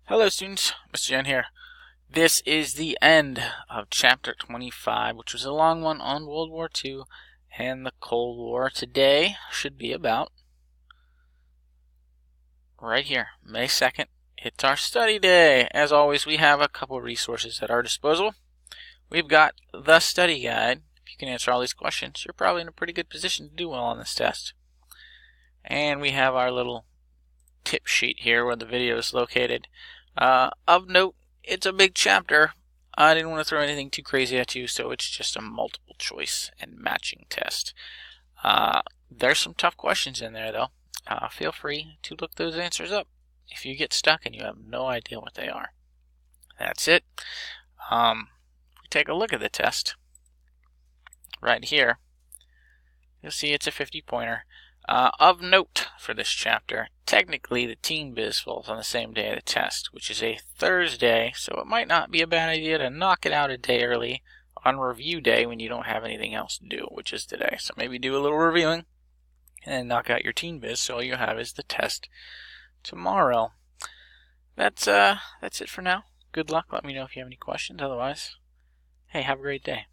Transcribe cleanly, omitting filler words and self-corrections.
Hello students, Mr. Jen here. This is the end of chapter 25, which was a long one on World War II and the Cold War. Today should be about right here, May 2nd. It's our study day. As always, we have a couple resources at our disposal. We've got the study guide. If you can answer all these questions, you're probably in a pretty good position to do well on this test. And we have our little tip sheet here where the video is located. Of note, it's a big chapter. I didn't want to throw anything too crazy at you, so it's just a multiple choice and matching test. There's some tough questions in there, though. Feel free to look those answers up if you get stuck and you have no idea what they are. That's it. If we take a look at the test right here, you'll see it's a 50-pointer. Of note for this chapter, technically the Teen Biz falls on the same day of the test, which is a Thursday, so it might not be a bad idea to knock it out a day early on review day when you don't have anything else to do, which is today. So maybe do a little reviewing and then knock out your Teen Biz, so all you have is the test tomorrow. That's it for now. Good luck. Let me know if you have any questions. Otherwise, hey, have a great day.